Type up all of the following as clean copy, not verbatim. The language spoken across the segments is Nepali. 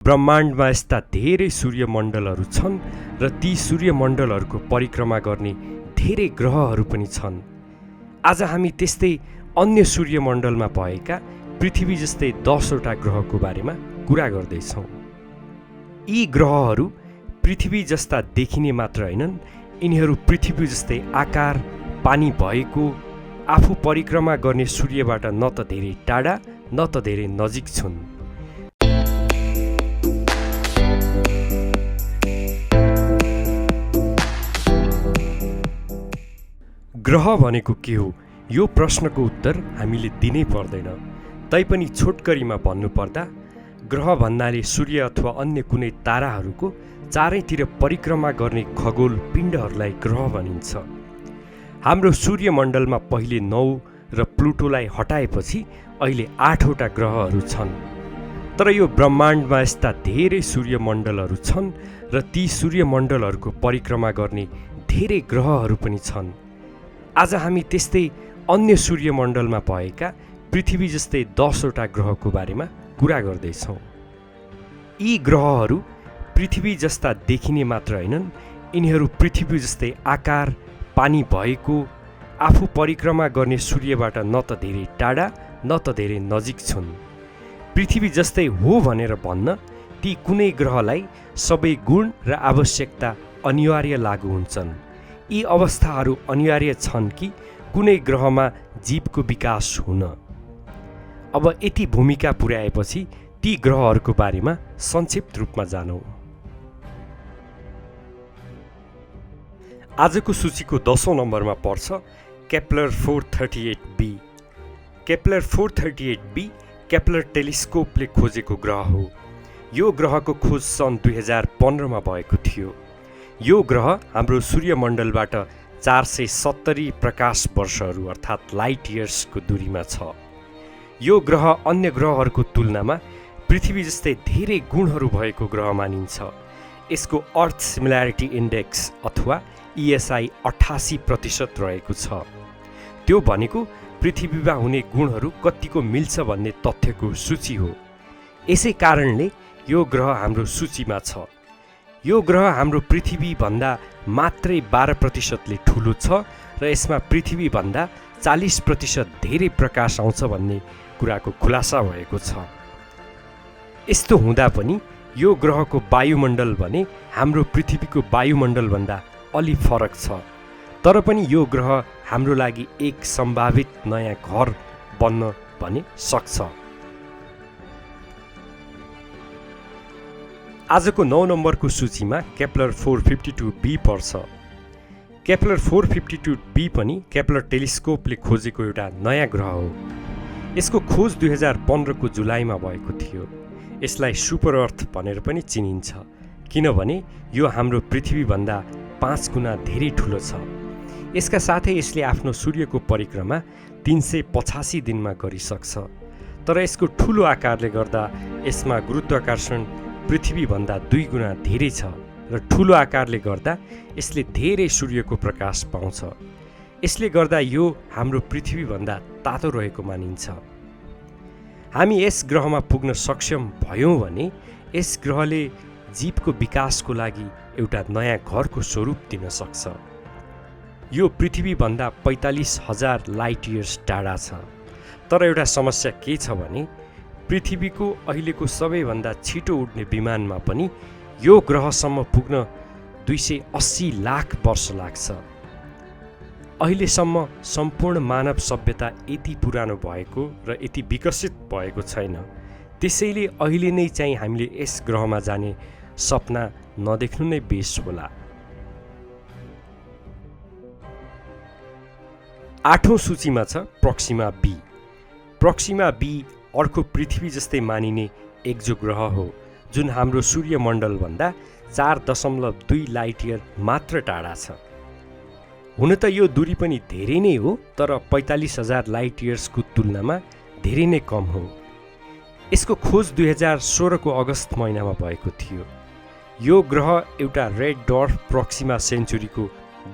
ब्रह्माण्डमा यस्ता धेरै सूर्यमण्डलहरू छन् र ती सूर्यमण्डलहरूको परिक्रमा गर्ने धेरै ग्रहहरू पनि छन्। आज हामी त्यस्तै अन्य सूर्यमण्डलमा भएका पृथ्वी जस्तै 10वटा ग्रहको बारेमा कुरा गर्दैछौँ। यी ग्रहहरू पृथ्वी जस्ता देखिने मात्र होइनन्, यिनीहरू पृथ्वी जस्तै आकार, पानी भएको, आफू परिक्रमा गर्ने सूर्यबाट न त धेरै टाढा न त धेरै नजिक छन्। ग्रह भनेको के हो? यो प्रश्नको उत्तर हामीले दिनै पर्दैन। तैपनि छोटकरीमा भन्नुपर्दा ग्रह भन्नाले सूर्य अथवा अन्य कुनै ताराहरूको चारैतिर परिक्रमा गर्ने खगोल पिण्डहरूलाई ग्रह भनिन्छ। हाम्रो सूर्यमण्डलमा पहिले 9 र प्लुटोलाई हटाएपछि अहिले 8वटा ग्रहहरू छन्। तर यो ब्रह्माण्डमा यस्ता धेरै सूर्यमण्डलहरू छन् र ती सूर्यमण्डलहरूको परिक्रमा गर्ने धेरै ग्रहहरू पनि छन्। आज हामी त्यस्तै अन्य सूर्यमण्डलमा भएका पृथ्वी जस्तै 10वटा ग्रहको बारेमा कुरा गर्दैछौँ। यी ग्रहहरू पृथ्वी जस्ता देखिने मात्र होइनन्, यिनीहरू पृथ्वी जस्तै आकार, पानी भएको, आफू परिक्रमा गर्ने सूर्यबाट न त धेरै टाढा न त धेरै नजिक छन्। पृथ्वी जस्तै हो भनेर भन्न ती कुनै ग्रहलाई सबै गुण र आवश्यकता अनिवार्य लागू हुन्छन्। यी अवस्थाहरू अनिवार्य छन् कि कुनै ग्रहमा जीवको विकास हुन। अब यति भूमिका पुर्याएपछि ती ग्रहहरूको बारेमा संक्षिप्त रूपमा जानौँ। आजको सूचीको 10औं नम्बरमा पर्छ Kepler 438b। Kepler 438b Kepler टेलिस्कोपले खोजेको ग्रह हो। यो ग्रहको खोज सन् 2015मा भएको थियो। यो ग्रह हाम्रो सूर्यमण्डलबाट 470 प्रकाश वर्षहरू अर्थात् लाइट इयर्सको दूरीमा छ। यो ग्रह अन्य ग्रहहरूको तुलनामा पृथ्वी जस्तै धेरै गुणहरू भएको ग्रह मानिन्छ। यसको अर्थ सिमिल्यारिटी इन्डेक्स अथवा ESI 88% रहेको छ। त्यो भनेको पृथ्वीमा हुने गुणहरू कतिको मिल्छ भन्ने तथ्यको सूची हो। यसै कारणले यो ग्रह हाम्रो सूचीमा छ। यो ग्रह हाम्रो पृथ्वीभन्दा मात्रै 12%ले ठुलो छ र यसमा पृथ्वीभन्दा 40% धेरै प्रकाश आउँछ भन्ने कुराको खुलासा भएको छ। यस्तो हुँदा पनि यो ग्रहको वायुमण्डल भने हाम्रो पृथ्वीको वायुमण्डलभन्दा अलि फरक छ। तर पनि यो ग्रह हाम्रो लागि एक सम्भावित नयाँ घर बन्न भने सक्छ। आजको 9 नम्बरको सूचीमा केप्लर 452b पर्छ। केप्लर 452b पनि केप्लर टेलिस्कोपले खोजेको एउटा नयाँ ग्रह हो। यसको खोज 2015को जुलाईमा भएको थियो। यसलाई सुपर अर्थ भनेर पनि चिनिन्छ, किनभने यो हाम्रो पृथ्वीभन्दा 5 गुणा धेरै ठुलो छ। यसका साथै यसले आफ्नो सूर्यको परिक्रमा 385 दिनमा गरिसक्छ। तर यसको ठुलो आकारले गर्दा यसमा गुरुत्वाकर्षण पृथ्वीभन्दा 2 गुणा धेरै छ र ठुलो आकारले गर्दा यसले धेरै सूर्यको प्रकाश पाउँछ। यसले गर्दा यो हाम्रो पृथ्वीभन्दा तातो रहेको मानिन्छ। हामी यस ग्रहमा पुग्न सक्षम भयौँ भने यस ग्रहले जीवको विकासको लागि एउटा नयाँ घरको स्वरूप दिन सक्छ। यो पृथ्वीभन्दा 45,000 लाइट इयर्स टाढा छ। तर एउटा समस्या के छ भने पृथ्वीको अहिलेको सबैभन्दा छिटो उड्ने विमानमा पनि यो ग्रहसम्म पुग्न 280 लाख वर्ष लाग्छ। अहिलेसम्म सम्पूर्ण मानव सभ्यता यति पुरानो भएको र यति विकसित भएको छैन। त्यसैले अहिले नै चाहिँ हामीले यस ग्रहमा जाने सपना नदेख्नु नै बेस होला। 8औं सूचीमा छ प्रोक्सिमा बी। प्रोक्सिमा बी अर्को पृथ्वी जस्तै मानिने एक्जोग्रह हो, जुन हाम्रो सूर्यमण्डलभन्दा 4.2 लाइट इयर मात्र टाढा छ। हुन त यो दूरी पनि धेरै नै हो, तर 45,000 लाइट इयर्सको तुलनामा धेरै नै कम हो। यसको खोज 2016 को अगस्त महिनामा भएको थियो। यो ग्रह एउटा रेड डर्फ प्रोक्सिमा सेन्चुरीको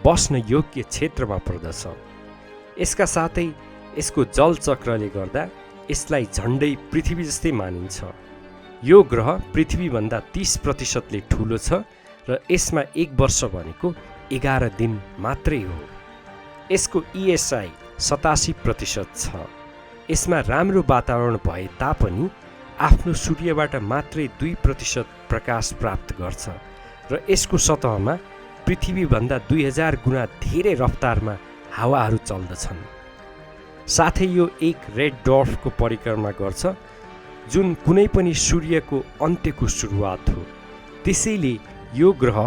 बस्न योग्य क्षेत्रमा पर्दछ। यसका साथै यसको जल चक्रले गर्दा यसलाई झन्डै पृथ्वी जस्तै मानिन्छ। यो ग्रह पृथ्वीभन्दा 30%ले ठुलो छ र यसमा 1 वर्ष भनेको 11 दिन मात्रै हो। यसको ESI 87% छ। यसमा राम्रो वातावरण भए तापनि आफ्नो सूर्यबाट मात्रै 2% प्रकाश प्राप्त गर्छ र यसको सतहमा पृथ्वीभन्दा 2000 गुणा धेरै रफ्तारमा हावाहरू चल्दछन्। साथै यो एक रेड डर्फको परिक्रमा गर्छ जुन कुनै पनि सूर्यको अन्त्यको सुरुवात हो। त्यसैले यो ग्रह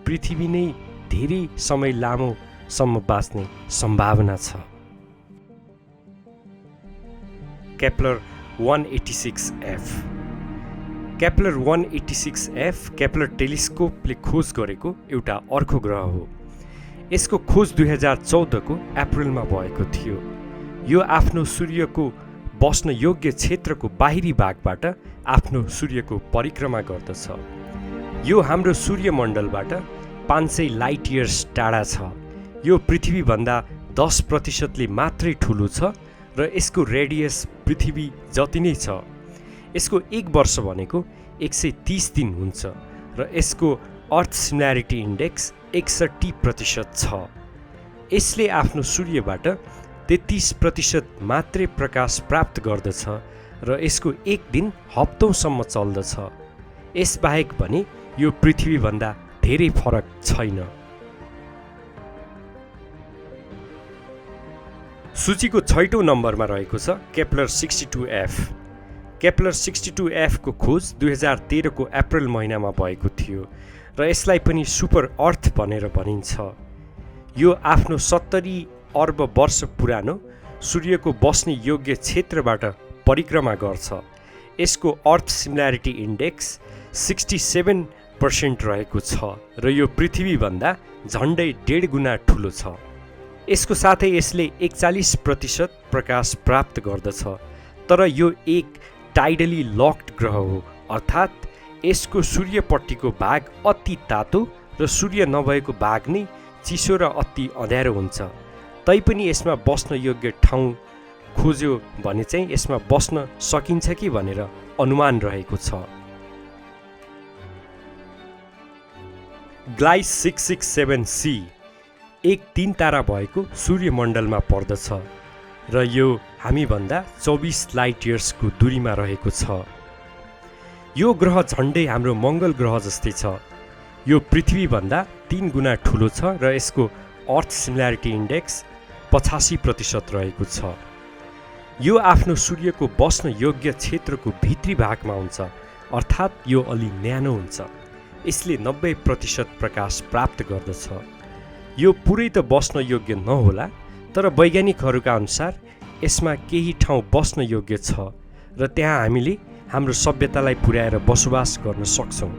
पृथ्वी नै धेरै समय लामोसम्म बाँच्ने सम्भावना छ। Kepler 186f। Kepler 186f Kepler टेलिस्कोपले खोज गरेको एउटा अर्को ग्रह हो। यसको खोज 2014 को अप्रिलमा भएको थियो। यो आफ्नो सूर्यको बस्न योग्य क्षेत्रको बाहिरी भागबाट आफ्नो सूर्यको परिक्रमा गर्दछ। यो हाम्रो सूर्यमण्डलबाट 500 लाइट इयर्स टाढा छ। यो पृथ्वीभन्दा 10%ले मात्रै ठुलो छ र यसको रेडियस पृथ्वी जति नै छ। यसको 1 वर्ष भनेको 130 दिन हुन्छ र यसको अर्थ सिमिल्यारिटी इन्डेक्स 61% छ। यसले आफ्नो सूर्यबाट 33% मात्रै प्रकाश प्राप्त गर्दछ र यसको 1 दिन हप्तौँसम्म चल्दछ। यसबाहेक भने यो पृथ्वीभन्दा धेरै फरक छैन। सूचीको 6औं नम्बरमा रहेको छ केप्लर 62f। केप्लर 62f को खोज 2013 को अप्रिल महिनामा भएको थियो र यसलाई पनि सुपर अर्थ भनेर भनिन्छ। यो आफ्नो 70 अर्ब वर्ष पुरानो सूर्यको बस्ने योग्य क्षेत्रबाट परिक्रमा गर्छ। यसको अर्थ सिमिल्यारिटी इन्डेक्स 67% रहेको छ र यो पृथ्वीभन्दा झन्डै 1.5 गुणा ठुलो छ। यसको साथै यसले 41% प्रकाश प्राप्त गर्दछ, तर यो एक टाइडली लक्ड ग्रह हो, अर्थात् यसको सूर्यपट्टिको भाग अति तातो र सूर्य नभएको भाग नै चिसो र अति अँध्यारो हुन्छ। तैपनि यसमा बस्न योग्य ठाउँ खोज्यो भने चाहिँ यसमा बस्न सकिन्छ कि भनेर अनुमान रहेको छ। ग्लाइस 667c एक 3 तारा भएको सूर्यमण्डलमा पर्दछ र यो हामीभन्दा 24 लाइट इयर्सको दूरीमा रहेको छ। यो ग्रह झन्डै हाम्रो मङ्गल ग्रह जस्तै छ। यो पृथ्वीभन्दा 3 गुणा ठुलो छ र यसको अर्थ सिमिल्यारिटी इन्डेक्स 85% रहेको छ। यो आफ्नो सूर्यको बस्न योग्य क्षेत्रको भित्री भागमा हुन्छ, अर्थात् यो अलि न्यानो हुन्छ। यसले 90% प्रकाश प्राप्त गर्दछ। यो पुरै त बस्न योग्य नहोला, तर वैज्ञानिकहरूका अनुसार यसमा केही ठाउँ बस्न योग्य छ र त्यहाँ हामीले हाम्रो सभ्यतालाई पुर्याएर बसोबास गर्न सक्छौँ।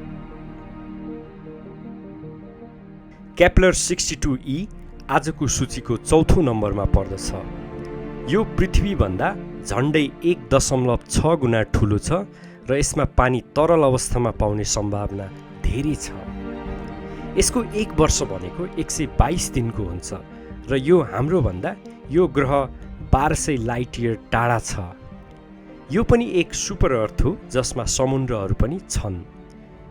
केप्लर 62e आजको सूचीको 4औं नम्बरमा पर्दछ। यो पृथ्वीभन्दा झन्डै 1.6 गुणा ठुलो छ र यसमा पानी तरल अवस्थामा पाउने सम्भावना धेरै छ। यसको 1 वर्ष भनेको 122 दिनको हुन्छ र यो हाम्रो भन्दा यो ग्रह 1200 लाइट इयर टाढा छ। यो पनि एक सुपर अर्थ हो जसमा समुद्रहरू पनि छन्।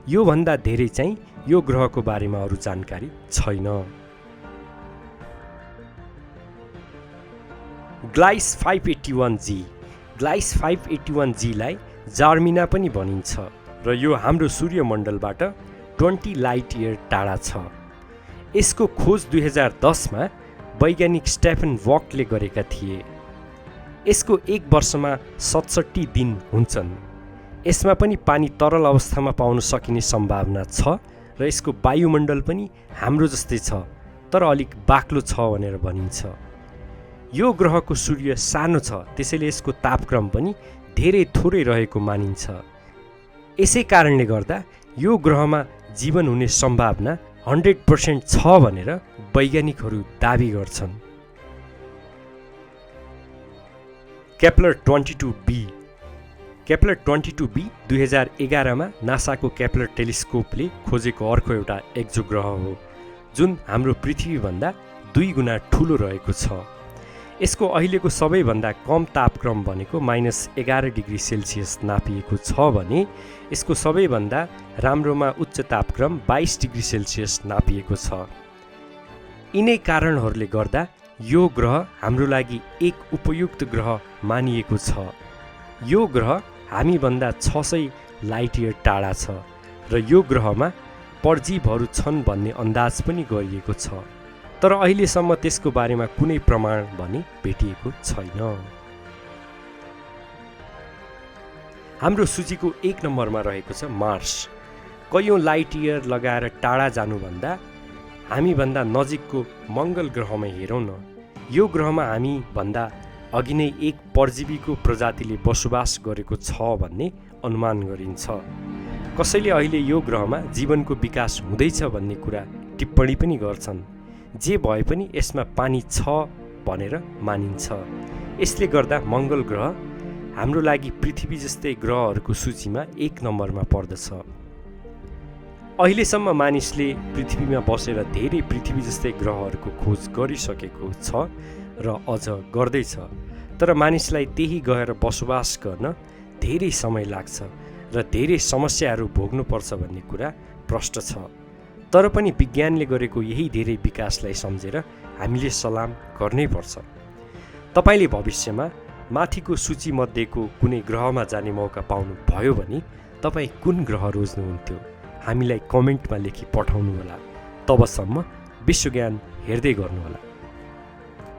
यो भन्दा धेरै चाहिँ यो ग्रहको बारेमा अरू जानकारी छैन। ग्लाइस 581g। ग्लाइस 581g लाई जार्मिना पनि भनिन्छ र यो हाम्रो सूर्यमण्डलबाट 20 लाइट इयर टाढा छ। यसको खोज 2010 मा वैज्ञानिक स्टेफन वकले गरेका थिए। यसको 1 वर्षमा 67 दिन हुन्छन्। यसमा पनि पानी तरल अवस्थामा पाउन सकिने सम्भावना छ र यसको वायुमण्डल पनि हाम्रो जस्तै छ, तर अलिक बाक्लो छ भनेर भनिन्छ। यो ग्रहको सूर्य सानो छ, त्यसैले यसको तापक्रम पनि धेरै थोरै रहेको मानिन्छ। यसै कारणले गर्दा यो ग्रहमा जीवन हुने सम्भावना 100% छ भनेर वैज्ञानिकहरू दाबी गर्छन्। Kepler 22b। केप्लर 22b 2011 मा नासाको केप्लर टेलिस्कोपले खोजेको अर्को एउटा एक्जोग्रह हो जुन हाम्रो पृथ्वीभन्दा 2 गुणा ठुलो रहेको छ। यसको अहिलेको सबैभन्दा कम तापक्रम भनेको -11 डिग्री सेल्सियस नापिएको छ भने यसको सबैभन्दा राम्रोमा उच्च तापक्रम 22 डिग्री सेल्सियस नापिएको छ। यिनै कारणहरूले गर्दा यो ग्रह हाम्रो लागि एक उपयुक्त ग्रह मानिएको छ। यो ग्रह हामीभन्दा 600 लाइट इयर टाढा छ र यो ग्रहमा परजीवहरू छन् भन्ने अन्दाज पनि गरिएको छ, तर अहिलेसम्म त्यसको बारेमा कुनै प्रमाण भने भेटिएको छैन। हाम्रो सूचीको 1 नम्बरमा रहेको छ मार्स। कयौं लाइट इयर लगाएर टाढा जानुभन्दा हामीभन्दा नजिकको मङ्गल ग्रहमा हेरौँ न। यो ग्रहमा हामीभन्दा अघि नै एक परजीवीको प्रजातिले बसोबास गरेको छ भन्ने अनुमान गरिन्छ। कसैले अहिले यो ग्रहमा जीवनको विकास हुँदैछ भन्ने कुरा टिप्पणी पनि गर्छन्। जे भए पनि यसमा पानी छ भनेर मानिन्छ। यसले गर्दा मङ्गल ग्रह हाम्रो लागि पृथ्वी जस्तै ग्रहहरूको सूचीमा 1 नम्बरमा पर्दछ। अहिलेसम्म मानिसले पृथ्वीमा बसेर धेरै पृथ्वी जस्तै ग्रहहरूको खोज गरिसकेको छ र अझ गर्दैछ, तर मानिसलाई त्यही गएर बसोबास गर्न धेरै समय लाग्छ र धेरै समस्याहरू भोग्नुपर्छ भन्ने कुरा प्रष्ट छ। तर पनि विज्ञानले गरेको यही धेरै विकासलाई सम्झेर हामीले सलाम गर्नै पर्छ। तपाईले भविष्यमा माथिको सूचीमध्येको कुनै ग्रहमा जाने मौका पाउनु भयो भने तपाईँ कुन ग्रह रोज्नुहुन्थ्यो? हामीलाई कमेन्टमा लेखी पठाउनुहोला। तबसम्म विश्वज्ञान हेर्दै गर्नुहोला।